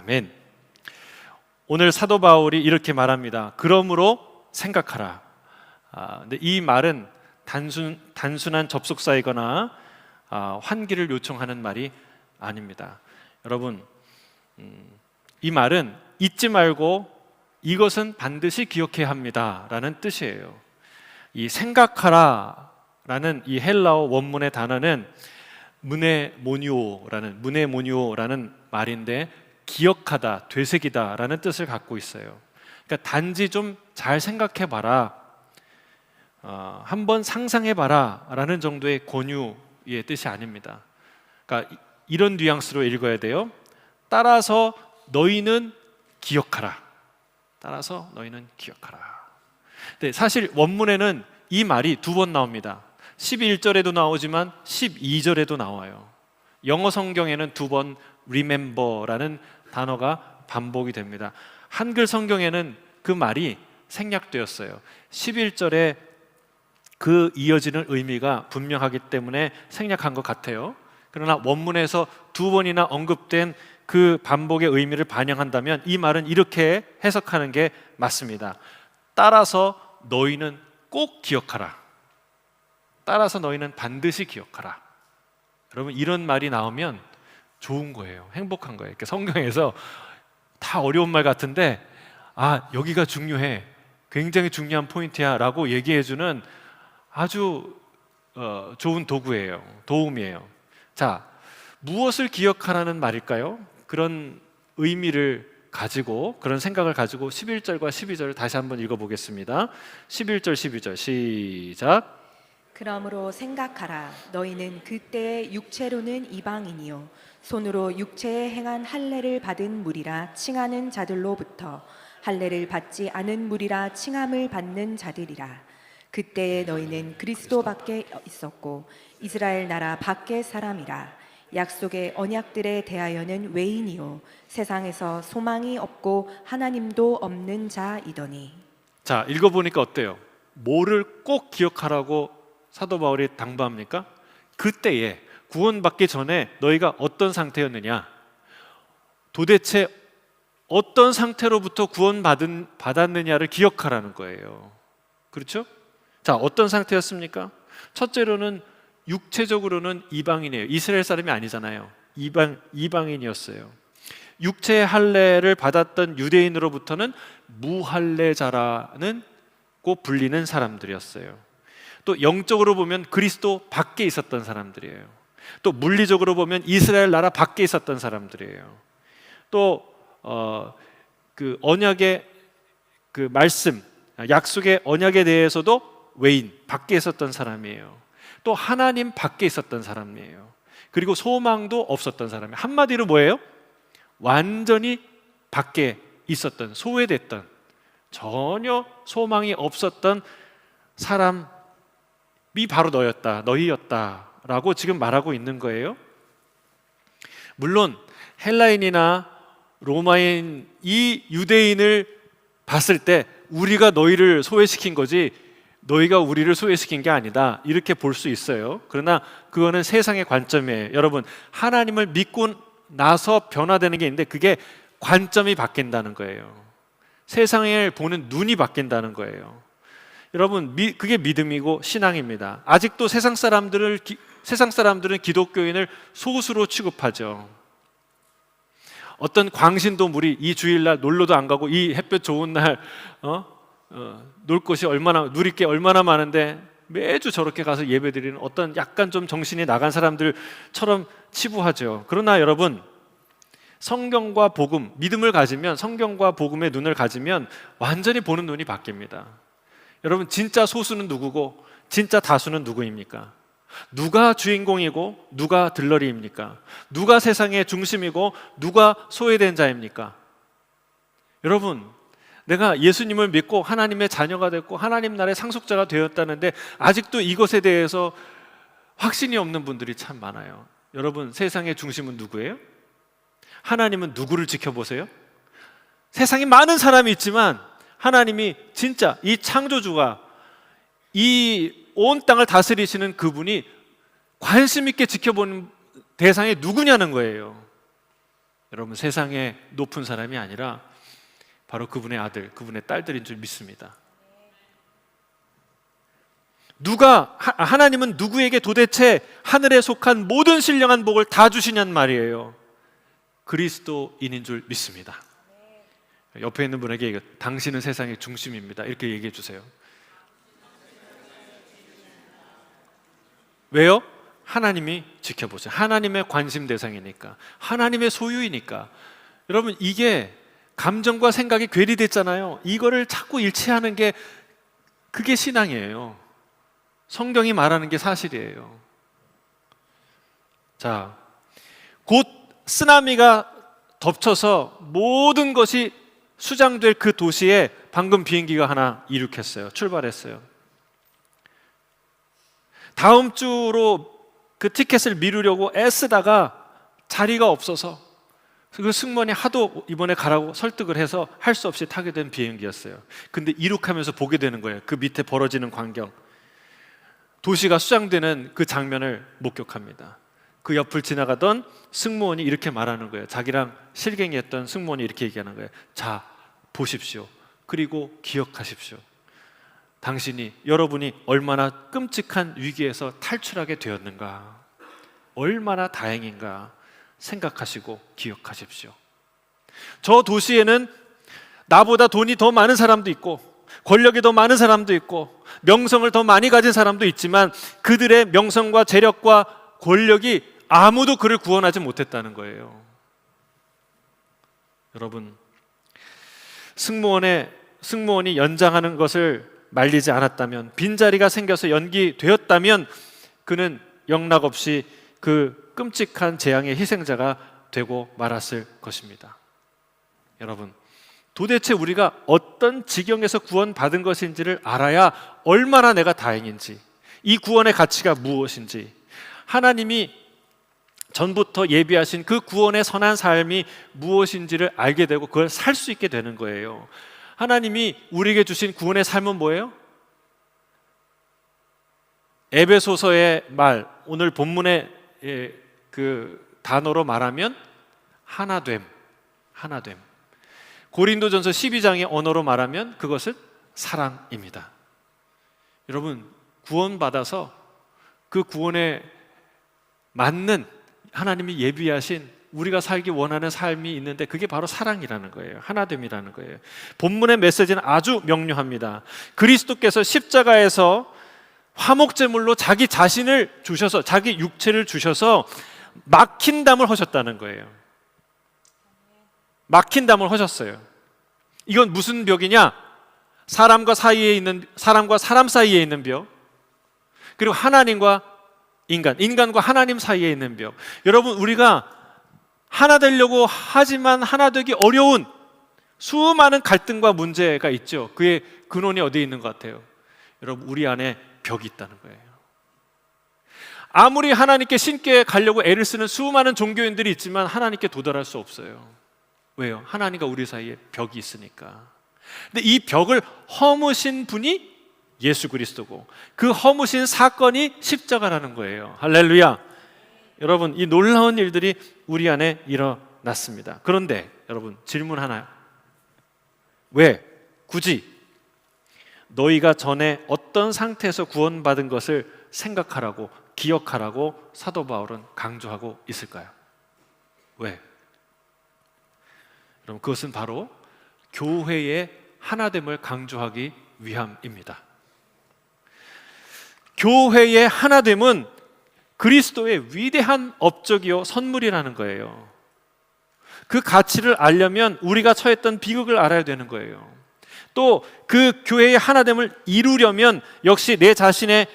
아멘. 오늘 사도 바울이 이렇게 말합니다. 그러므로 생각하라. 근데 이 말은 단순한 접속사이거나 환기를 요청하는 말이 아닙니다. 여러분, 이 말은 잊지 말고 이것은 반드시 기억해야 합니다 라는 뜻이에요. 이 생각하라 라는 이 헬라어 원문의 단어는 문에모니오라는 말인데 기억하다, 되새기다 라는 뜻을 갖고 있어요. 그러니까 단지 좀 잘 생각해 봐라, 한번 상상해 봐라 라는 정도의 권유의 뜻이 아닙니다. 그러니까 이런 뉘앙스로 읽어야 돼요. 따라서 너희는 기억하라. 따라서 너희는 기억하라. 근데 사실 원문에는 이 말이 두 번 나옵니다. 11절에도 나오지만 12절에도 나와요. 영어 성경에는 두 번 remember라는 단어가 반복이 됩니다. 한글 성경에는 그 말이 생략되었어요. 11절에 그 이어지는 의미가 분명하기 때문에 생략한 것 같아요. 그러나 원문에서 두 번이나 언급된 그 반복의 의미를 반영한다면 이 말은 이렇게 해석하는 게 맞습니다. 따라서 너희는 꼭 기억하라. 따라서 너희는 반드시 기억하라. 여러분, 이런 말이 나오면 좋은 거예요. 행복한 거예요. 이렇게 성경에서 다 어려운 말 같은데 여기가 중요해, 굉장히 중요한 포인트야 라고 얘기해주는 아주 좋은 도움이에요. 자, 무엇을 기억하라는 말일까요? 그런 의미를 가지고, 그런 생각을 가지고 11절과 12절을 다시 한번 읽어보겠습니다. 11절 12절 시작. 그러므로 생각하라. 너희는 그때의 육체로는 이방인이요 손으로 육체에 행한 할례를 받은 무리라 칭하는 자들로부터 할례를 받지 않은 무리라 칭함을 받는 자들이라. 그때에 너희는 그리스도 밖에 있었고 이스라엘 나라 밖의 사람이라. 약속의 언약들에 대하여는 외인이요 세상에서 소망이 없고 하나님도 없는 자이더니. 자, 읽어보니까 어때요? 뭐를 꼭 기억하라고 사도 바울이 당부합니까? 그때에, 구원받기 전에 너희가 어떤 상태였느냐, 도대체 어떤 상태로부터 구원받았느냐를 기억하라는 거예요. 그렇죠? 자, 어떤 상태였습니까? 첫째로는 육체적으로는 이방인이에요. 이스라엘 사람이 아니잖아요. 이방인이었어요. 육체의 할례를 받았던 유대인으로부터는 무할례자라는 꼭 불리는 사람들이었어요. 또 영적으로 보면 그리스도 밖에 있었던 사람들이에요. 또 물리적으로 보면 이스라엘 나라 밖에 있었던 사람들이에요. 또 그 언약의 그 말씀, 약속의 언약에 대해서도 외인, 밖에 있었던 사람이에요. 또 하나님 밖에 있었던 사람이에요. 그리고 소망도 없었던 사람이에요. 한마디로 뭐예요? 완전히 밖에 있었던, 소외됐던, 전혀 소망이 없었던 사람이 바로 너희였다라고 지금 말하고 있는 거예요. 물론 헬라인이나 로마인, 이 유대인을 봤을 때 우리가 너희를 소외시킨 거지 너희가 우리를 소외시킨 게 아니다, 이렇게 볼 수 있어요. 그러나 그거는 세상의 관점이에요. 여러분, 하나님을 믿고 나서 변화되는 게 있는데 그게 관점이 바뀐다는 거예요. 세상을 보는 눈이 바뀐다는 거예요. 여러분, 그게 믿음이고 신앙입니다. 아직도 세상 사람들은 기독교인을 소수로 취급하죠. 어떤 광신도 무리, 이 주일날 놀러도 안 가고 이 햇볕 좋은 날 놀 곳이 누릴 게 얼마나 많은데 매주 저렇게 가서 예배드리는 어떤 약간 좀 정신이 나간 사람들처럼 치부하죠. 그러나 여러분, 성경과 복음, 믿음을 가지면, 성경과 복음의 눈을 가지면 완전히 보는 눈이 바뀝니다. 여러분, 진짜 소수는 누구고 진짜 다수는 누구입니까? 누가 주인공이고 누가 들러리입니까? 누가 세상의 중심이고 누가 소외된 자입니까? 여러분, 내가 예수님을 믿고 하나님의 자녀가 됐고 하나님 나라의 상속자가 되었다는데 아직도 이것에 대해서 확신이 없는 분들이 참 많아요. 여러분, 세상의 중심은 누구예요? 하나님은 누구를 지켜보세요? 세상에 많은 사람이 있지만 하나님이 진짜 이 창조주가, 이 온 땅을 다스리시는 그분이 관심 있게 지켜보는 대상이 누구냐는 거예요. 여러분, 세상에 높은 사람이 아니라 바로 그분의 아들, 그분의 딸들인 줄 믿습니다. 하나님은 누구에게 도대체 하늘에 속한 모든 신령한 복을 다 주시냔 말이에요. 그리스도인인 줄 믿습니다. 옆에 있는 분에게 당신은 세상의 중심입니다, 이렇게 얘기해 주세요. 왜요? 하나님이 지켜보세요. 하나님의 관심 대상이니까, 하나님의 소유이니까. 여러분, 이게 감정과 생각이 괴리됐잖아요. 이거를 자꾸 일치하는 게 그게 신앙이에요. 성경이 말하는 게 사실이에요. 자, 곧 쓰나미가 덮쳐서 모든 것이 수장될 그 도시에 방금 비행기가 하나 이륙했어요. 출발했어요. 다음 주로 그 티켓을 미루려고 애쓰다가 자리가 없어서 그 승무원이 하도 이번에 가라고 설득을 해서 할 수 없이 타게 된 비행기였어요. 근데 이륙하면서 보게 되는 거예요. 그 밑에 벌어지는 광경, 도시가 수장되는 그 장면을 목격합니다. 그 옆을 지나가던 승무원이 이렇게 말하는 거예요. 자기랑 실갱이했던 승무원이 이렇게 얘기하는 거예요. 자, 보십시오. 그리고 기억하십시오. 여러분이 얼마나 끔찍한 위기에서 탈출하게 되었는가, 얼마나 다행인가 생각하시고 기억하십시오. 저 도시에는 나보다 돈이 더 많은 사람도 있고, 권력이 더 많은 사람도 있고, 명성을 더 많이 가진 사람도 있지만 그들의 명성과 재력과 권력이 아무도 그를 구원하지 못했다는 거예요. 여러분, 승무원이 연장하는 것을 말리지 않았다면, 빈자리가 생겨서 연기되었다면 그는 영락없이 그 끔찍한 재앙의 희생자가 되고 말았을 것입니다. 여러분, 도대체 우리가 어떤 지경에서 구원받은 것인지를 알아야 얼마나 내가 다행인지, 이 구원의 가치가 무엇인지, 하나님이 전부터 예비하신 그 구원의 선한 삶이 무엇인지를 알게 되고 그걸 살 수 있게 되는 거예요. 하나님이 우리에게 주신 구원의 삶은 뭐예요? 에베소서의 말, 오늘 본문의 그 단어로 말하면 하나됨. 고린도전서 12장의 언어로 말하면 그것은 사랑입니다. 여러분, 구원받아서 그 구원에 맞는 하나님이 예비하신 우리가 살기 원하는 삶이 있는데 그게 바로 사랑이라는 거예요. 하나됨이라는 거예요. 본문의 메시지는 아주 명료합니다. 그리스도께서 십자가에서 화목제물로 자기 자신을 주셔서, 자기 육체를 주셔서 막힌 담을 하셨다는 거예요. 막힌 담을 하셨어요. 이건 무슨 벽이냐? 사람과 사람 사이에 있는 벽, 그리고 하나님과 인간과 하나님 사이에 있는 벽. 여러분, 우리가 하나 되려고 하지만 하나 되기 어려운 수많은 갈등과 문제가 있죠. 그의 근원이 어디에 있는 것 같아요? 여러분, 우리 안에 벽이 있다는 거예요. 아무리 하나님께 신께 가려고 애를 쓰는 수많은 종교인들이 있지만 하나님께 도달할 수 없어요. 왜요? 하나님과 우리 사이에 벽이 있으니까. 근데 이 벽을 허무신 분이 예수 그리스도고, 그 허무신 사건이 십자가라는 거예요. 할렐루야. 여러분, 이 놀라운 일들이 우리 안에 일어났습니다. 그런데 여러분, 질문 하나. 왜 굳이 너희가 전에 어떤 상태에서 구원받은 것을 생각하라고, 기억하라고 사도 바울은 강조하고 있을까요? 왜? 여러분, 그것은 바로 교회의 하나됨을 강조하기 위함입니다. 교회의 하나됨은 그리스도의 위대한 업적이요 선물이라는 거예요. 그 가치를 알려면 우리가 처했던 비극을 알아야 되는 거예요. 또 그 교회의 하나됨을 이루려면 역시 내 자신이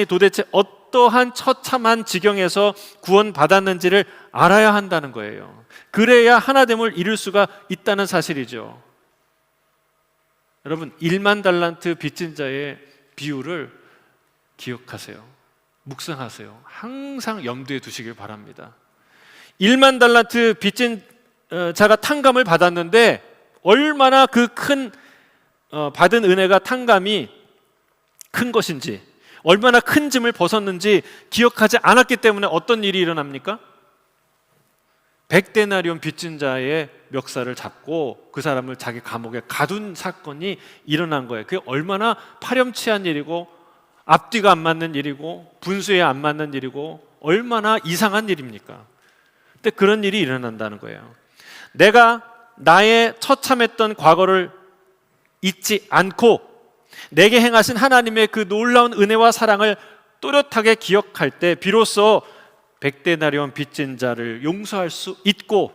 도대체 어떠한 처참한 지경에서 구원받았는지를 알아야 한다는 거예요. 그래야 하나됨을 이룰 수가 있다는 사실이죠. 여러분, 1만 달란트 빚진 자의 비유를 기억하세요. 묵상하세요. 항상 염두에 두시길 바랍니다. 1만 달란트 빚진 자가 탕감을 받았는데 얼마나 그 큰 받은 은혜가, 탕감이 큰 것인지, 얼마나 큰 짐을 벗었는지 기억하지 않았기 때문에 어떤 일이 일어납니까? 백데나리온 빚진 자의 멱살을 잡고 그 사람을 자기 감옥에 가둔 사건이 일어난 거예요. 그게 얼마나 파렴치한 일이고 앞뒤가 안 맞는 일이고 분수에 안 맞는 일이고 얼마나 이상한 일입니까? 근데 그런 일이 일어난다는 거예요. 내가 나의 처참했던 과거를 잊지 않고 내게 행하신 하나님의 그 놀라운 은혜와 사랑을 또렷하게 기억할 때 비로소 백데나리온 빚진 자를 용서할 수 있고,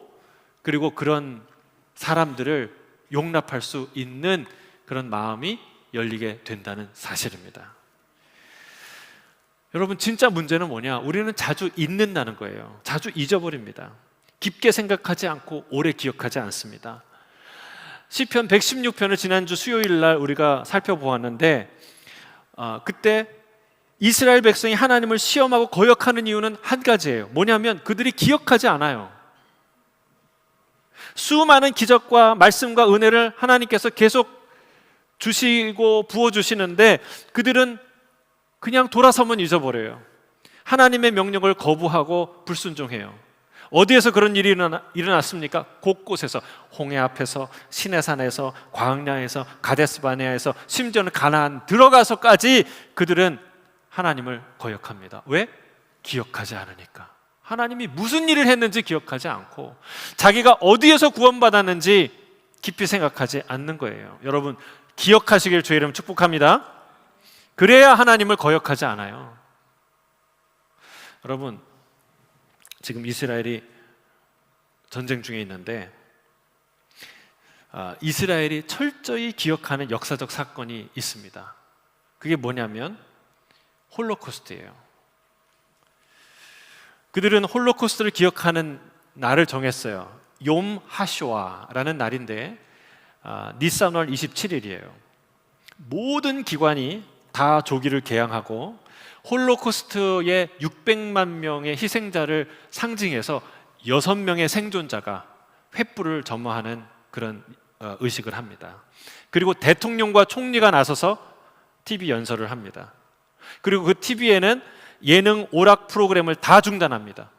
그리고 그런 사람들을 용납할 수 있는 그런 마음이 열리게 된다는 사실입니다. 여러분, 진짜 문제는 뭐냐? 우리는 자주 잊는다는 거예요. 자주 잊어버립니다. 깊게 생각하지 않고 오래 기억하지 않습니다. 시편 116편을 지난주 수요일 날 우리가 살펴보았는데, 그때 이스라엘 백성이 하나님을 시험하고 거역하는 이유는 한 가지예요. 뭐냐면 그들이 기억하지 않아요. 수많은 기적과 말씀과 은혜를 하나님께서 계속 주시고 부어주시는데 그들은 그냥 돌아서면 잊어버려요. 하나님의 명령을 거부하고 불순종해요. 어디에서 그런 일이 일어났습니까? 곳곳에서, 홍해 앞에서, 시내산에서, 광야에서, 가데스바네아에서, 심지어는 가나안 들어가서까지 그들은 하나님을 거역합니다. 왜? 기억하지 않으니까. 하나님이 무슨 일을 했는지 기억하지 않고 자기가 어디에서 구원받았는지 깊이 생각하지 않는 거예요. 여러분, 기억하시길 주의 이름 축복합니다. 그래야 하나님을 거역하지 않아요. 여러분, 지금 이스라엘이 전쟁 중에 있는데 이스라엘이 철저히 기억하는 역사적 사건이 있습니다. 그게 뭐냐면 홀로코스트예요. 그들은 홀로코스트를 기억하는 날을 정했어요. 욤 하쇼아라는 날인데 니산월 27일이에요. 모든 기관이 다 조기를 개항하고 홀로코스트의 600만 명의 희생자를 상징해서 6명의 생존자가 횃불을 점화하는 그런 의식을 합니다. 그리고 대통령과 총리가 나서서 TV 연설을 합니다. 그리고 그 TV에는 예능 오락 프로그램을 다 중단합니다.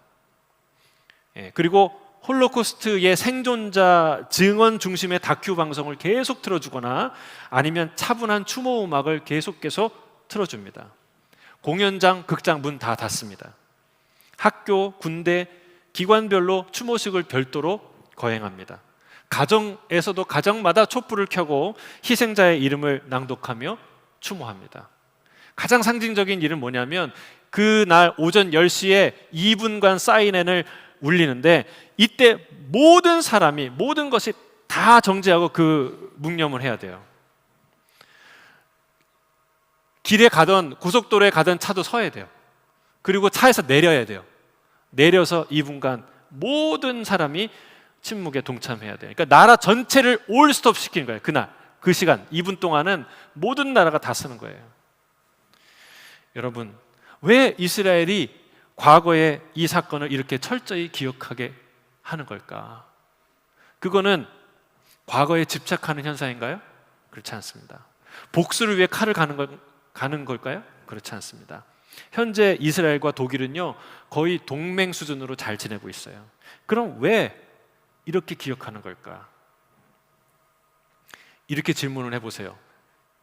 그리고 홀로코스트의 생존자 증언 중심의 다큐 방송을 계속 틀어주거나 아니면 차분한 추모 음악을 계속 틀어줍니다. 공연장, 극장 문 다 닫습니다. 학교, 군대, 기관별로 추모식을 별도로 거행합니다. 가정에서도 가정마다 촛불을 켜고 희생자의 이름을 낭독하며 추모합니다. 가장 상징적인 일은 뭐냐면 그날 오전 10시에 2분간 사이렌을 울리는데 이때 모든 사람이, 모든 것이 다 정지하고 그 묵념을 해야 돼요. 길에 가던, 고속도로에 가던 차도 서야 돼요. 그리고 차에서 내려야 돼요. 내려서 2분간 모든 사람이 침묵에 동참해야 돼요. 그러니까 나라 전체를 올 스톱 시키는 거예요. 그날, 그 시간 2분 동안은 모든 나라가 다 쓰는 거예요. 여러분, 왜 이스라엘이 과거에 이 사건을 이렇게 철저히 기억하게 하는 걸까? 그거는 과거에 집착하는 현상인가요? 그렇지 않습니다. 복수를 위해 칼을 가는 걸까요? 그렇지 않습니다. 현재 이스라엘과 독일은요, 거의 동맹 수준으로 잘 지내고 있어요. 그럼 왜 이렇게 기억하는 걸까? 이렇게 질문을 해보세요.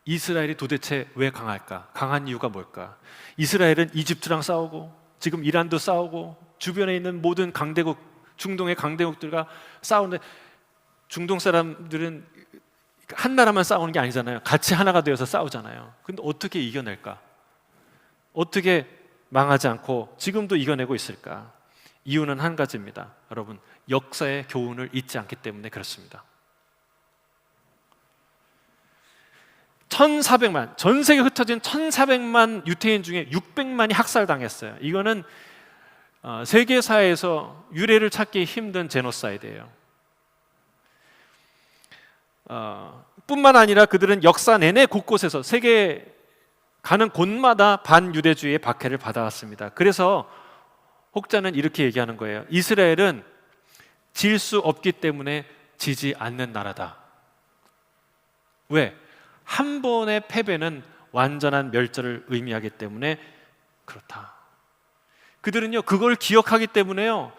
이스라엘이 도대체 왜 강할까? 강한 이유가 뭘까? 이스라엘은 이집트랑 싸우고 지금 이란도 싸우고 주변에 있는 모든 강대국, 중동의 강대국들과 싸우는데 중동 사람들은 한 나라만 싸우는 게 아니잖아요. 같이 하나가 되어서 싸우잖아요. 근데 어떻게 이겨낼까? 어떻게 망하지 않고 지금도 이겨내고 있을까? 이유는 한 가지입니다. 여러분, 역사의 교훈을 잊지 않기 때문에 그렇습니다. 1400만, 전 세계에 흩어진 1400만 유태인 중에 600만이 학살당했어요. 이거는 세계사에서 유례를 찾기 힘든 제노사이드예요. 뿐만 아니라 그들은 역사 내내 곳곳에서 세계 가는 곳마다 반유대주의의 박해를 받아왔습니다. 그래서 혹자는 이렇게 얘기하는 거예요. 이스라엘은 질 수 없기 때문에 지지 않는 나라다. 왜? 한 번의 패배는 완전한 멸절을 의미하기 때문에 그렇다. 그들은요, 그걸 기억하기 때문에요,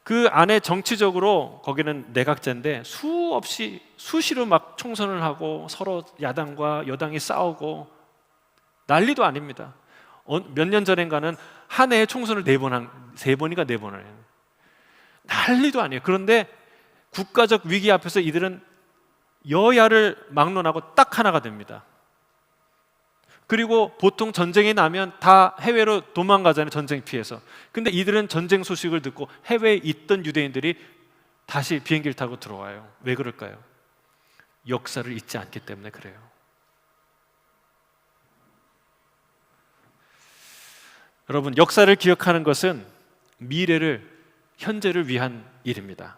그 안에 정치적으로 거기는 내각제인데 수시로 막 총선을 하고 서로 야당과 여당이 싸우고 난리도 아닙니다. 몇 년 전인가는 한 해에 총선을 3번인가 4번을 해요. 난리도 아니에요. 그런데 국가적 위기 앞에서 이들은 여야를 막론하고 딱 하나가 됩니다. 그리고 보통 전쟁이 나면 다 해외로 도망가잖아요. 전쟁 피해서. 근데 이들은 전쟁 소식을 듣고 해외에 있던 유대인들이 다시 비행기를 타고 들어와요. 왜 그럴까요? 역사를 잊지 않기 때문에 그래요. 여러분, 역사를 기억하는 것은 현재를 위한 일입니다.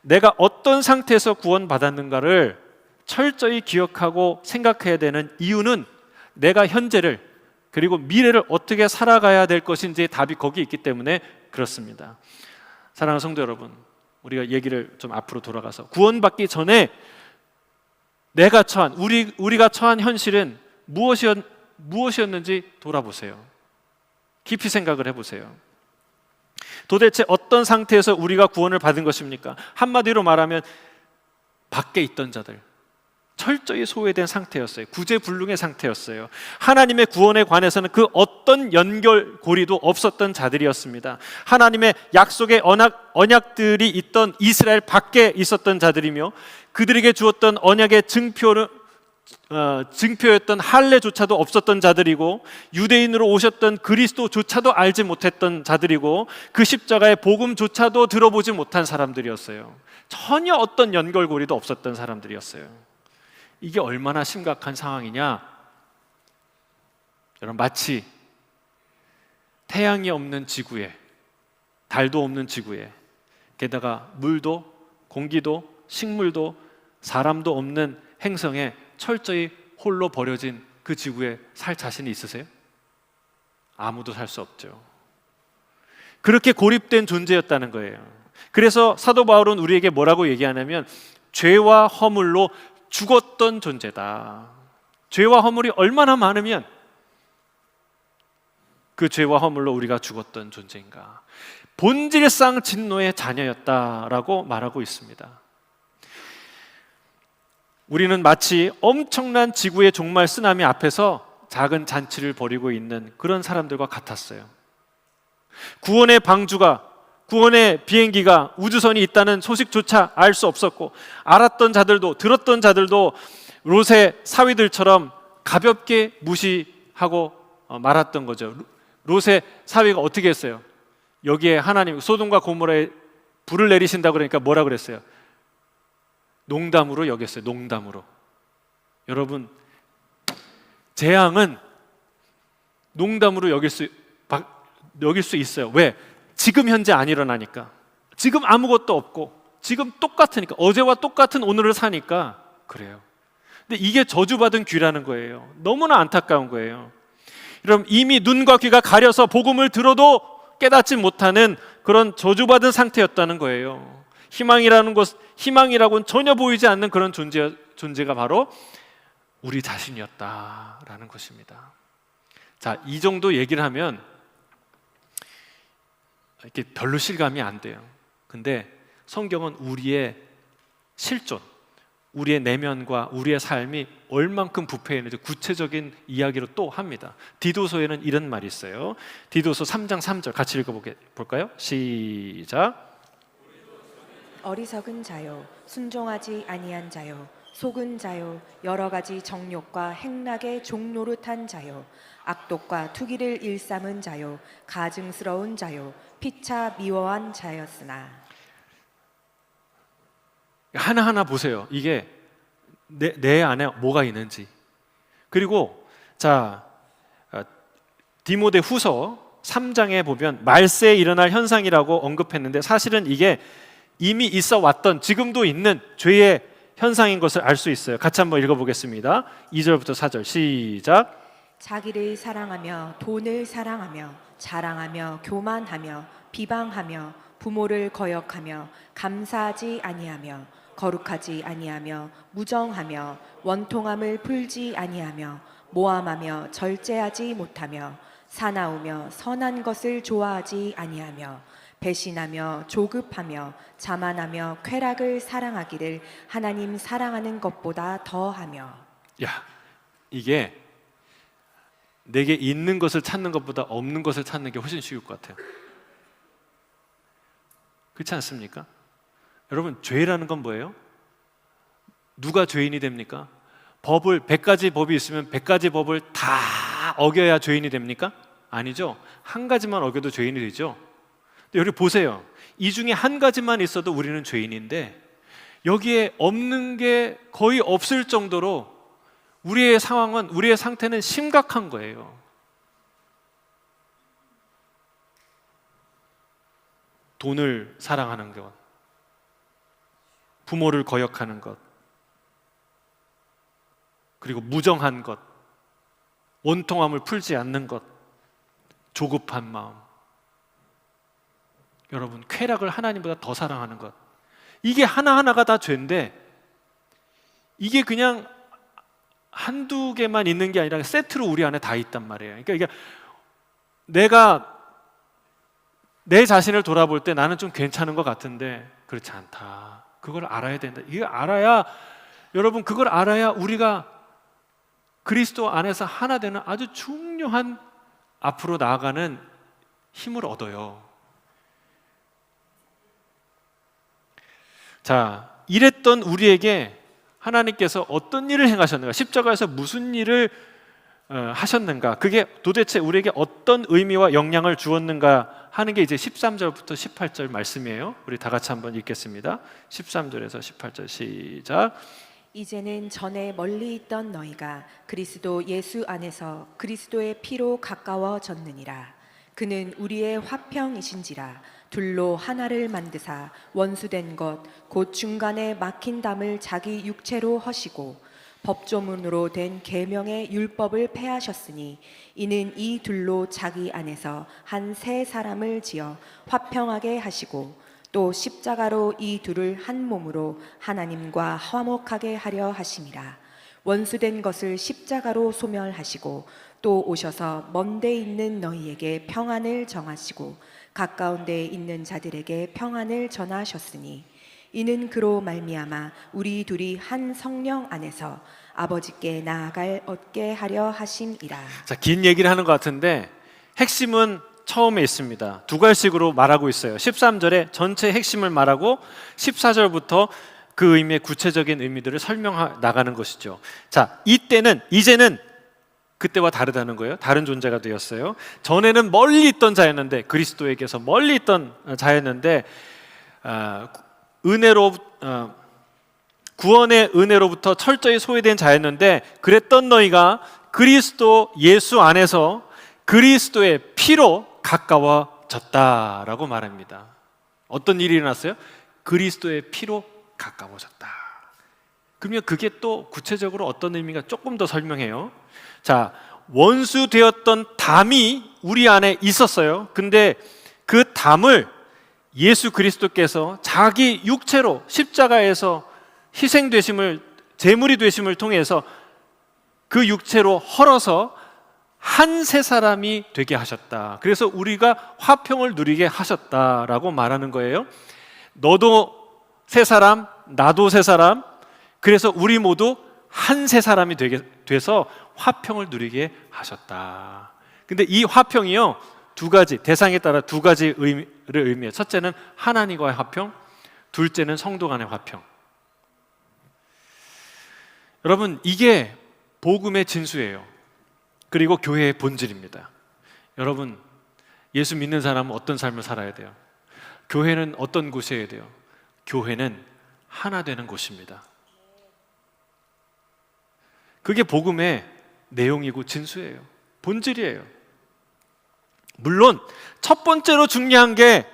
내가 어떤 상태에서 구원받았는가를 철저히 기억하고 생각해야 되는 이유는 내가 현재를 그리고 미래를 어떻게 살아가야 될 것인지의 답이 거기 있기 때문에 그렇습니다. 사랑하는 성도 여러분, 우리가 얘기를 좀 앞으로 돌아가서 구원받기 전에 우리가 처한 현실은 무엇이었는지 돌아보세요. 깊이 생각을 해보세요. 도대체 어떤 상태에서 우리가 구원을 받은 것입니까? 한마디로 말하면 밖에 있던 자들, 철저히 소외된 상태였어요. 구제불능의 상태였어요. 하나님의 구원에 관해서는 그 어떤 연결고리도 없었던 자들이었습니다. 하나님의 약속의 언약들이 있던 이스라엘 밖에 있었던 자들이며 그들에게 주었던 언약의 증표였던 할례조차도 없었던 자들이고 유대인으로 오셨던 그리스도조차도 알지 못했던 자들이고 그 십자가의 복음조차도 들어보지 못한 사람들이었어요. 전혀 어떤 연결고리도 없었던 사람들이었어요. 이게 얼마나 심각한 상황이냐? 여러분, 마치 태양이 없는 지구에, 달도 없는 지구에, 게다가 물도, 공기도, 식물도, 사람도 없는 행성에 철저히 홀로 버려진 그 지구에 살 자신이 있으세요? 아무도 살 수 없죠. 그렇게 고립된 존재였다는 거예요. 그래서 사도 바울은 우리에게 뭐라고 얘기하냐면 죄와 허물로 죽었던 존재다. 죄와 허물이 얼마나 많으면 그 죄와 허물로 우리가 죽었던 존재인가. 본질상 진노의 자녀였다라고 말하고 있습니다. 우리는 마치 엄청난 지구의 종말 쓰나미 앞에서 작은 잔치를 벌이고 있는 그런 사람들과 같았어요. 구원의 방주가, 구원의 비행기가, 우주선이 있다는 소식조차 알 수 없었고 알았던 자들도, 들었던 자들도 롯의 사위들처럼 가볍게 무시하고 말았던 거죠. 롯의 사위가 어떻게 했어요? 여기에 하나님, 소돔과 고모라에 불을 내리신다고 그러니까 뭐라 그랬어요? 농담으로 여겼어요. 농담으로. 여러분, 재앙은 농담으로 여길 수 있어요. 왜? 지금 현재 안 일어나니까. 지금 아무것도 없고 지금 똑같으니까, 어제와 똑같은 오늘을 사니까 그래요. 근데 이게 저주받은 귀라는 거예요. 너무나 안타까운 거예요. 여러분, 이미 눈과 귀가 가려서 복음을 들어도 깨닫지 못하는 그런 저주받은 상태였다는 거예요. 희망이라고는 전혀 보이지 않는 그런 존재가 바로 우리 자신이었다라는 것입니다. 자, 이 정도 얘기를 하면 이렇게 별로 실감이 안 돼요. 근데 성경은 우리의 실존, 우리의 내면과 우리의 삶이 얼만큼 부패해 있는지 구체적인 이야기로 또 합니다. 디도서에는 이런 말이 있어요. 디도서 3장 3절 같이 읽어볼까요? 시작. 어리석은 자요, 순종하지 아니한 자요, 속은 자요, 여러 가지 정욕과 행락의 종노릇한 자요, 악독과 투기를 일삼은 자요, 가증스러운 자요, 피차 미워한 자였으나. 하나하나 보세요. 이게 내 안에 뭐가 있는지. 그리고 자, 디모데 후서 3장에 보면 말세에 일어날 현상이라고 언급했는데 사실은 이게 이미 있어 왔던, 지금도 있는 죄의 현상인 것을 알 수 있어요. 같이 한번 읽어보겠습니다. 2절부터 4절 시작. 자기를 사랑하며 돈을 사랑하며 자랑하며 교만하며 비방하며 부모를 거역하며 감사하지 아니하며 거룩하지 아니하며 무정하며 원통함을 풀지 아니하며 모함하며 절제하지 못하며 사나우며 선한 것을 좋아하지 아니하며 배신하며 조급하며 자만하며 쾌락을 사랑하기를 하나님 사랑하는 것보다 더하며. 야, 이게 내게 있는 것을 찾는 것보다 없는 것을 찾는 게 훨씬 쉬울 것 같아요. 그렇지 않습니까? 여러분, 죄라는 건 뭐예요? 누가 죄인이 됩니까? 100가지 법이 있으면 100가지 법을 다 어겨야 죄인이 됩니까? 아니죠. 한 가지만 어겨도 죄인이 되죠. 근데 여기 보세요. 이 중에 한 가지만 있어도 우리는 죄인인데 여기에 없는 게 거의 없을 정도로 우리의 상황은, 우리의 상태는 심각한 거예요. 돈을 사랑하는 것, 부모를 거역하는 것, 그리고 무정한 것, 원통함을 풀지 않는 것, 조급한 마음, 여러분, 쾌락을 하나님보다 더 사랑하는 것, 이게 하나하나가 다 죄인데 이게 그냥 한두 개만 있는 게 아니라 세트로 우리 안에 다 있단 말이에요. 그러니까 이게 내가 내 자신을 돌아볼 때 나는 좀 괜찮은 것 같은데 그렇지 않다. 그걸 알아야 된다. 이거 알아야, 여러분, 그걸 알아야 우리가 그리스도 안에서 하나 되는 아주 중요한 앞으로 나아가는 힘을 얻어요. 자, 이랬던 우리에게 하나님께서 어떤 일을 행하셨는가, 십자가에서 무슨 일을 하셨는가, 그게 도대체 우리에게 어떤 의미와 영향을 주었는가 하는 게 이제 13절부터 18절 말씀이에요. 우리 다 같이 한번 읽겠습니다. 13절에서 18절 시작. 이제는 전에 멀리 있던 너희가 그리스도 예수 안에서 그리스도의 피로 가까워졌느니라. 그는 우리의 화평이신지라. 둘로 하나를 만드사 원수된 것 곧 중간에 막힌 담을 자기 육체로 허시고 법조문으로 된 계명의 율법을 폐하셨으니 이는 이 둘로 자기 안에서 한 새 사람을 지어 화평하게 하시고 또 십자가로 이 둘을 한 몸으로 하나님과 화목하게 하려 하심이라. 원수된 것을 십자가로 소멸하시고 또 오셔서 먼 데 있는 너희에게 평안을 정하시고 가까운 데 있는 자들에게 평안을 전하셨으니 이는 그로 말미암아 우리 둘이 한 성령 안에서 아버지께 나아갈 얻게 하려 하심이라. 자, 긴 얘기를 하는 것 같은데 핵심은 처음에 있습니다. 두 갈씩으로 말하고 있어요. 13절에 전체 핵심을 말하고 14절부터 그 의미의 구체적인 의미들을 설명해 나가는 것이죠. 자, 이제는 그때와 다르다는 거예요. 다른 존재가 되었어요. 전에는 멀리 있던 자였는데, 그리스도에게서 멀리 있던 자였는데 구원의 은혜로부터 철저히 소외된 자였는데, 그랬던 너희가 그리스도 예수 안에서 그리스도의 피로 가까워졌다라고 말합니다. 어떤 일이 일어났어요? 그리스도의 피로 가까워졌다. 그러면 그게 또 구체적으로 어떤 의미가 조금 더 설명해요. 자, 원수 되었던 담이 우리 안에 있었어요. 근데 그 담을 예수 그리스도께서 자기 육체로 십자가에서 희생되심을, 제물이 되심을 통해서 그 육체로 헐어서 한 새 사람이 되게 하셨다. 그래서 우리가 화평을 누리게 하셨다라고 말하는 거예요. 너도 새 사람, 나도 새 사람, 그래서 우리 모두 한 새 사람이 돼서 화평을 누리게 하셨다. 근데 이 화평이요, 두 가지, 대상에 따라 두 가지 의미를 의미해요. 첫째는 하나님과의 화평, 둘째는 성도 간의 화평. 여러분, 이게 복음의 진수예요. 그리고 교회의 본질입니다. 여러분, 예수 믿는 사람은 어떤 삶을 살아야 돼요? 교회는 어떤 곳이어야 돼요? 교회는 하나 되는 곳입니다. 그게 복음의 내용이고 진수예요. 본질이에요. 물론 첫 번째로 중요한 게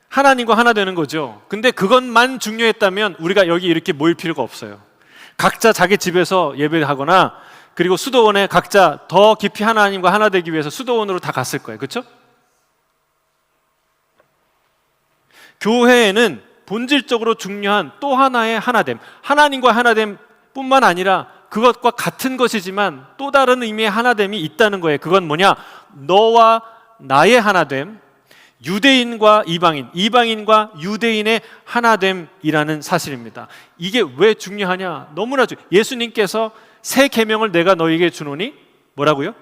하나님과 하나 되는 거죠. 근데 그것만 중요했다면 우리가 여기 이렇게 모일 필요가 없어요. 각자 자기 집에서 예배하거나, 그리고 수도원에 각자 더 깊이 하나님과 하나 되기 위해서 수도원으로 다 갔을 거예요. 그렇죠? 교회에는 본질적으로 중요한 또 하나의 하나됨, 하나님과 하나됨 뿐만 아니라 그것과 같은 것이지만 또 다른 의미의 하나됨이 있다는 거예요. 그건 뭐냐? 너와 나의 하나됨, 유대인과 이방인, 이방인과 유대인의 하나됨이라는 사실입니다. 이게 왜 중요하냐? 너무나 예수님께서 새 계명을 내가 너희에게 주노니 뭐라고요?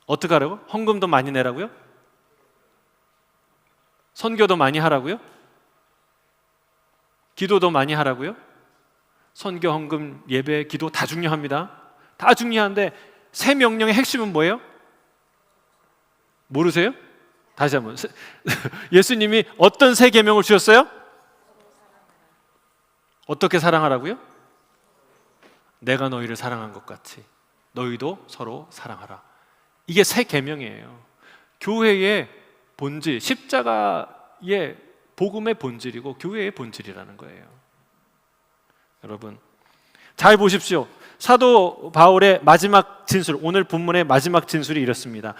어떻게 하라고? 헌금도 많이 내라고요? 선교도 많이 하라고요? 기도도 많이 하라고요? 선교, 헌금, 예배, 기도 다 중요합니다. 다 중요한데 새 명령의 핵심은 뭐예요? 모르세요? 다시 한번. 예수님이 어떤 새 계명을 주셨어요? 어떻게 사랑하라고요? 내가 너희를 사랑한 것 같이 너희도 서로 사랑하라. 이게 새 계명이에요. 교회의 본질, 십자가의 복음의 본질이고 교회의 본질이라는 거예요. 여러분 잘 보십시오. 사도 바울의 마지막 진술, 오늘 본문의 마지막 진술이 이렇습니다.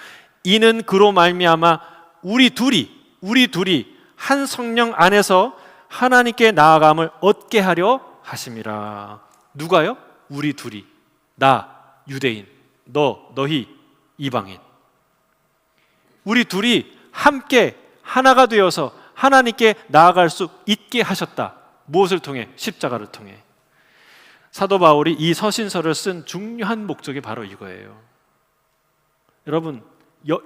이는 그로 말미암아 우리 둘이 한 성령 안에서 하나님께 나아감을 얻게 하려 하심이라. 누가요? 우리 둘이. 나 유대인, 너희 이방인. 우리 둘이 함께 하나가 되어서 하나님께 나아갈 수 있게 하셨다. 무엇을 통해? 십자가를 통해. 사도 바울이 이 서신서를 쓴 중요한 목적이 바로 이거예요. 여러분,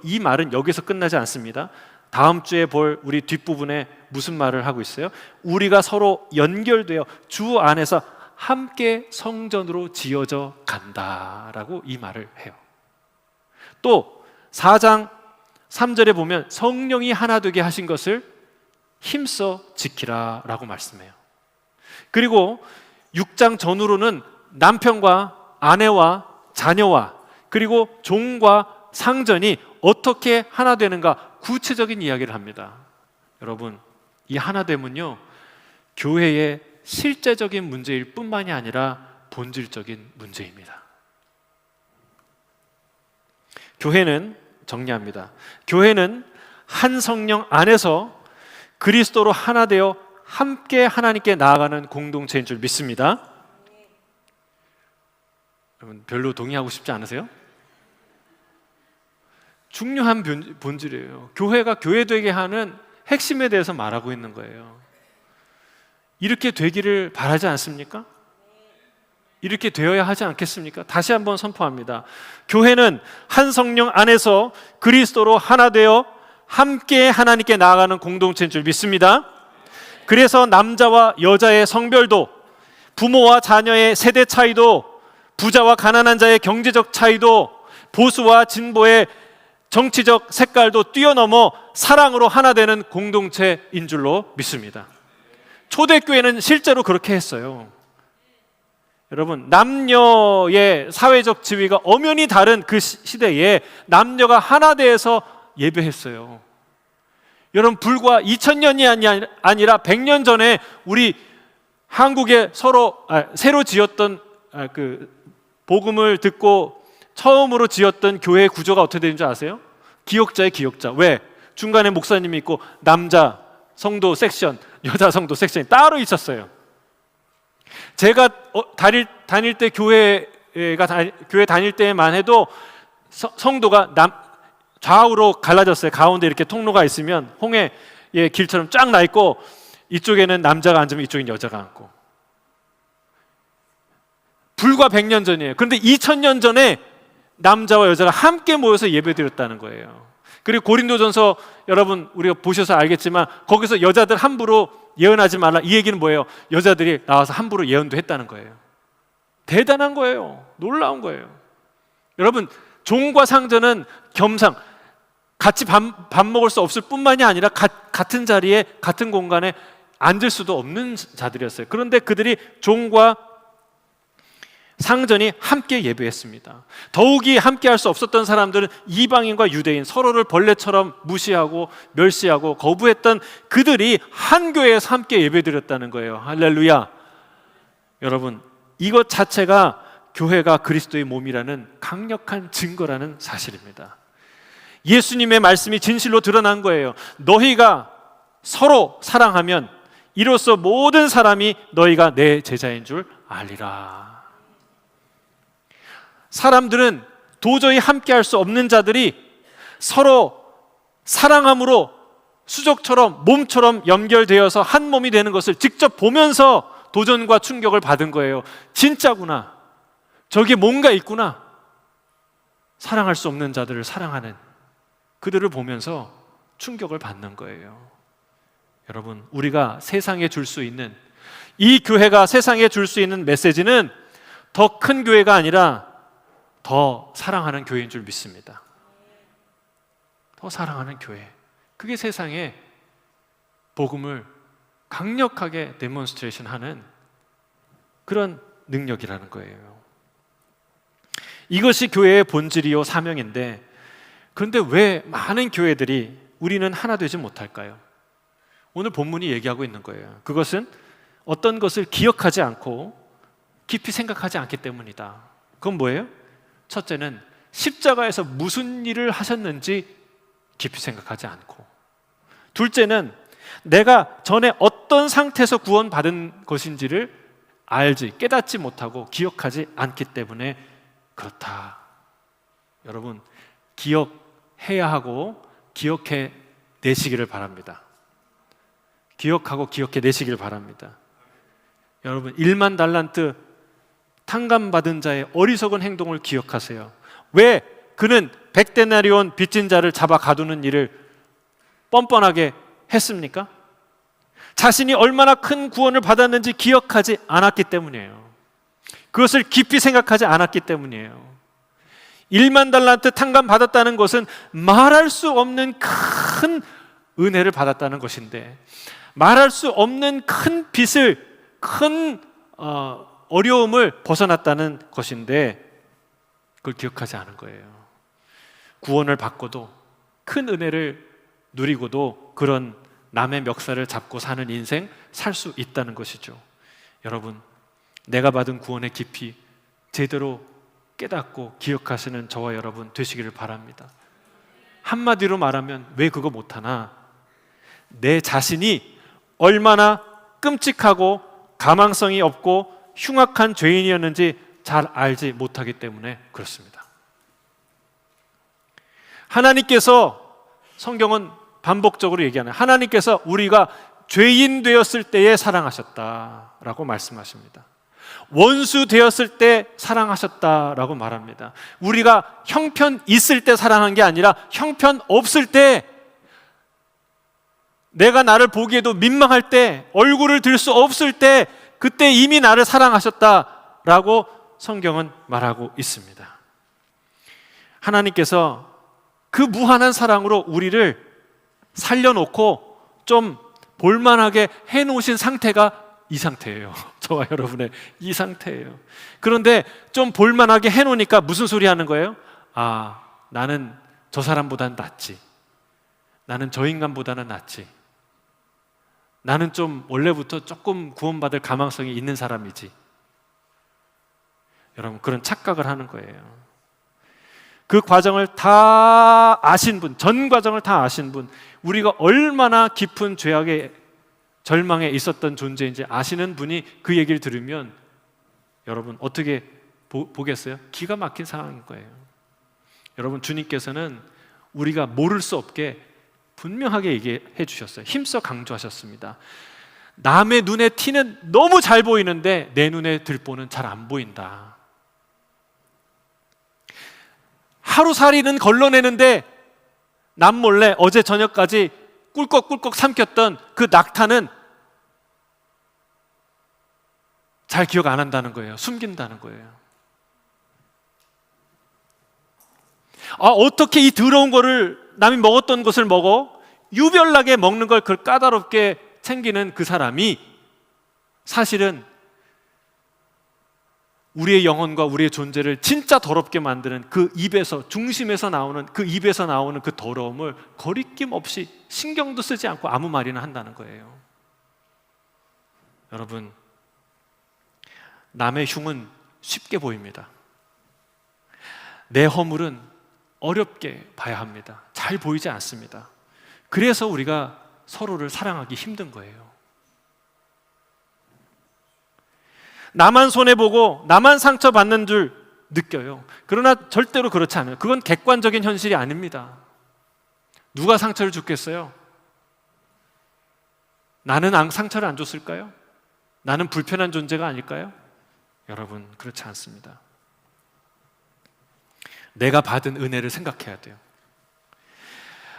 이 말은 여기서 끝나지 않습니다. 다음 주에 볼 우리 뒷부분에 무슨 말을 하고 있어요? 우리가 서로 연결되어 주 안에서 함께 성전으로 지어져 간다라고 이 말을 해요. 또 4장 3절에 보면 성령이 하나 되게 하신 것을 힘써 지키라 라고 말씀해요. 그리고 6장 전후로는 남편과 아내와 자녀와 그리고 종과 상전이 어떻게 하나 되는가 구체적인 이야기를 합니다. 여러분, 이 하나됨은요 교회의 실제적인 문제일 뿐만이 아니라 본질적인 문제입니다. 교회는, 정리합니다, 교회는 한 성령 안에서 그리스도로 하나 되어 함께 하나님께 나아가는 공동체인 줄 믿습니다. 여러분 별로 동의하고 싶지 않으세요? 중요한 본질이에요. 교회가 교회되게 하는 핵심에 대해서 말하고 있는 거예요. 이렇게 되기를 바라지 않습니까? 이렇게 되어야 하지 않겠습니까? 다시 한번 선포합니다. 교회는 한 성령 안에서 그리스도로 하나 되어 함께 하나님께 나아가는 공동체인 줄 믿습니다. 그래서 남자와 여자의 성별도, 부모와 자녀의 세대 차이도, 부자와 가난한 자의 경제적 차이도, 보수와 진보의 정치적 색깔도 뛰어넘어 사랑으로 하나 되는 공동체인 줄로 믿습니다. 초대교회는 실제로 그렇게 했어요. 여러분, 남녀의 사회적 지위가 엄연히 다른 그 시대에 남녀가 하나 되어서 예배했어요. 여러분, 불과 2000년이 아니라 100년 전에 우리 한국에 새로 지었던 그 복음을 듣고 처음으로 지었던 교회의 구조가 어떻게 되는 줄 아세요? 기역자의 기역자. 왜? 중간에 목사님이 있고 남자 성도 섹션, 여자 성도 섹션이 따로 있었어요. 제가 다닐 때 교회 다닐 때만 해도 성도가 좌우로 갈라졌어요. 가운데 이렇게 통로가 있으면 홍해의 길처럼 쫙 나 있고 이쪽에는 남자가 앉으면 이쪽엔 여자가 앉고. 불과 100년 전이에요. 그런데 2000년 전에 남자와 여자가 함께 모여서 예배드렸다는 거예요. 그리고 고린도전서 여러분 우리가 보셔서 알겠지만 거기서 여자들 함부로 예언하지 말라, 이 얘기는 뭐예요? 여자들이 나와서 함부로 예언도 했다는 거예요. 대단한 거예요. 놀라운 거예요. 여러분, 종과 상전은 겸상, 같이 밥 먹을 수 없을 뿐만이 아니라 같은 자리에 같은 공간에 앉을 수도 없는 자들이었어요. 그런데 그들이 종과 상전이 함께 예배했습니다. 더욱이 함께 할 수 없었던 사람들은 이방인과 유대인, 서로를 벌레처럼 무시하고 멸시하고 거부했던 그들이 한 교회에서 함께 예배드렸다는 거예요. 할렐루야. 여러분, 이것 자체가 교회가 그리스도의 몸이라는 강력한 증거라는 사실입니다. 예수님의 말씀이 진실로 드러난 거예요. 너희가 서로 사랑하면 이로써 모든 사람이 너희가 내 제자인 줄 알리라. 사람들은 도저히 함께 할 수 없는 자들이 서로 사랑함으로 수족처럼 몸처럼 연결되어서 한 몸이 되는 것을 직접 보면서 도전과 충격을 받은 거예요. 진짜구나. 저게 뭔가 있구나. 사랑할 수 없는 자들을 사랑하는 그들을 보면서 충격을 받는 거예요. 여러분, 우리가 세상에 줄 수 있는, 이 교회가 세상에 줄 수 있는 메시지는 더 큰 교회가 아니라 더 사랑하는 교회인 줄 믿습니다. 더 사랑하는 교회. 그게 세상에 복음을 강력하게 데몬스트레이션 하는 그런 능력이라는 거예요. 이것이 교회의 본질이요 사명인데, 그런데 왜 많은 교회들이 우리는 하나 되지 못할까요? 오늘 본문이 얘기하고 있는 거예요. 그것은 어떤 것을 기억하지 않고 깊이 생각하지 않기 때문이다. 그건 뭐예요? 첫째는 십자가에서 무슨 일을 하셨는지 깊이 생각하지 않고, 둘째는 내가 전에 어떤 상태에서 구원받은 것인지를 알지, 깨닫지 못하고 기억하지 않기 때문에 그렇다. 여러분, 기억해야 하고 기억해 내시기를 바랍니다. 기억하고 기억해 내시기를 바랍니다. 여러분, 1만 달란트 탕감받은 자의 어리석은 행동을 기억하세요. 왜 그는 100데나리온 빚진 자를 잡아 가두는 일을 뻔뻔하게 했습니까? 자신이 얼마나 큰 구원을 받았는지 기억하지 않았기 때문이에요. 그것을 깊이 생각하지 않았기 때문이에요. 1만 달란트 탕감받았다는 것은 말할 수 없는 큰 은혜를 받았다는 것인데, 말할 수 없는 큰 빚을, 큰 어려움을 벗어났다는 것인데 그걸 기억하지 않은 거예요. 구원을 받고도, 큰 은혜를 누리고도 그런 남의 멱살을 잡고 사는 인생 살 수 있다는 것이죠. 여러분, 내가 받은 구원의 깊이 제대로 깨닫고 기억하시는 저와 여러분 되시기를 바랍니다. 한마디로 말하면 왜 그거 못하나? 내 자신이 얼마나 끔찍하고 가망성이 없고 흉악한 죄인이었는지 잘 알지 못하기 때문에 그렇습니다. 하나님께서, 성경은 반복적으로 얘기하는, 하나님께서 우리가 죄인 되었을 때에 사랑하셨다라고 말씀하십니다. 원수 되었을 때 사랑하셨다라고 말합니다. 우리가 형편 있을 때 사랑한 게 아니라 형편 없을 때, 내가 나를 보기에도 민망할 때, 얼굴을 들 수 없을 때, 그때 이미 나를 사랑하셨다라고 성경은 말하고 있습니다. 하나님께서 그 무한한 사랑으로 우리를 살려놓고 좀 볼만하게 해놓으신 상태가 이 상태예요. 저와 여러분의 이 상태예요. 그런데 좀 볼만하게 해놓으니까 무슨 소리 하는 거예요? 아, 나는 저 사람보다는 낫지. 나는 저 인간보다는 낫지. 나는 좀 원래부터 조금 구원받을 가망성이 있는 사람이지. 여러분, 그런 착각을 하는 거예요. 그 과정을 다 아신 분, 전 과정을 다 아신 분, 우리가 얼마나 깊은 죄악의 절망에 있었던 존재인지 아시는 분이 그 얘기를 들으면 여러분 어떻게 보겠어요? 기가 막힌 상황인 거예요. 여러분, 주님께서는 우리가 모를 수 없게 분명하게 얘기해 주셨어요. 힘써 강조하셨습니다. 남의 눈에 티는 너무 잘 보이는데 내 눈에 들보는 잘 안 보인다. 하루살이는 걸러내는데 남몰래 어제 저녁까지 꿀꺽꿀꺽 삼켰던 그 낙타는 잘 기억 안 한다는 거예요. 숨긴다는 거예요. 어떻게 이 더러운 거를, 남이 먹었던 것을 먹어? 유별나게 먹는 걸 그걸 까다롭게 챙기는 그 사람이 사실은 우리의 영혼과 우리의 존재를 진짜 더럽게 만드는 그 입에서, 중심에서 나오는 그 입에서 나오는 그 더러움을 거리낌 없이 신경도 쓰지 않고 아무 말이나 한다는 거예요. 여러분, 남의 흉은 쉽게 보입니다. 내 허물은 어렵게 봐야 합니다. 잘 보이지 않습니다. 그래서 우리가 서로를 사랑하기 힘든 거예요. 나만 손해보고 나만 상처받는 줄 느껴요. 그러나 절대로 그렇지 않아요. 그건 객관적인 현실이 아닙니다. 누가 상처를 줬겠어요? 나는 상처를 안 줬을까요? 나는 불편한 존재가 아닐까요? 여러분, 그렇지 않습니다. 내가 받은 은혜를 생각해야 돼요.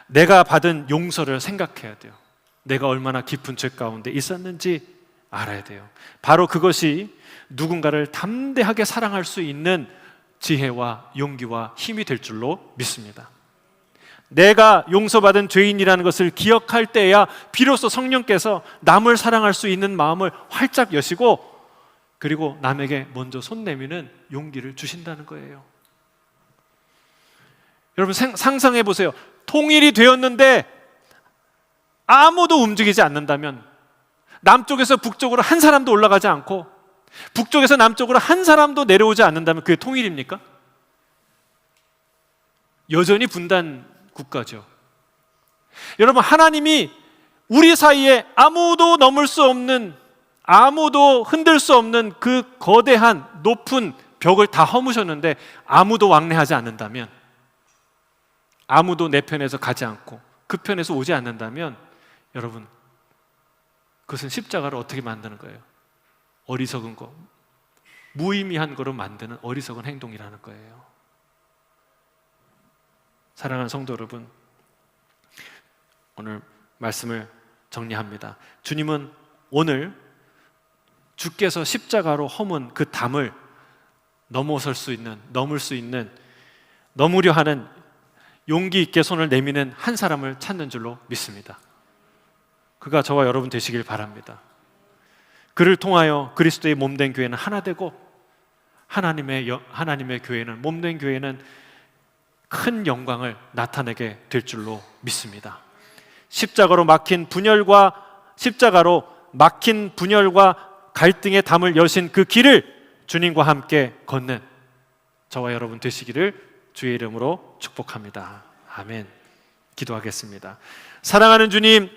내가 받은 용서를 생각해야 돼요. 내가 얼마나 깊은 죄 가운데 있었는지 알아야 돼요. 바로 그것이 누군가를 담대하게 사랑할 수 있는 지혜와 용기와 힘이 될 줄로 믿습니다. 내가 용서받은 죄인이라는 것을 기억할 때야 비로소 성령께서 남을 사랑할 수 있는 마음을 활짝 여시고, 그리고 남에게 먼저 손 내미는 용기를 주신다는 거예요. 여러분, 상상해 보세요. 통일이 되었는데 아무도 움직이지 않는다면, 남쪽에서 북쪽으로 한 사람도 올라가지 않고 북쪽에서 남쪽으로 한 사람도 내려오지 않는다면 그게 통일입니까? 여전히 분단 국가죠. 여러분, 하나님이 우리 사이에 아무도 넘을 수 없는, 아무도 흔들 수 없는 그 거대한 높은 벽을 다 허무셨는데 아무도 왕래하지 않는다면, 아무도 내 편에서 가지 않고 그 편에서 오지 않는다면, 여러분, 그것은 십자가를 어떻게 만드는 거예요? 어리석은 거, 무의미한 거로 만드는 어리석은 행동이라는 거예요. 사랑하는 성도 여러분, 오늘 말씀을 정리합니다. 주님은 오늘 주께서 십자가로 허문 그 담을 넘을 수 있는, 넘으려 하는 용기 있게 손을 내미는 한 사람을 찾는 줄로 믿습니다. 그가 저와 여러분 되시길 바랍니다. 그를 통하여 그리스도의 몸된 교회는 하나 되고, 하나님의 교회는, 몸된 교회는 큰 영광을 나타내게 될 줄로 믿습니다. 십자가로 막힌 분열과 갈등의 담을 여신 그 길을 주님과 함께 걷는 저와 여러분 되시기를 주의 이름으로 축복합니다. 아멘. 기도하겠습니다. 사랑하는 주님,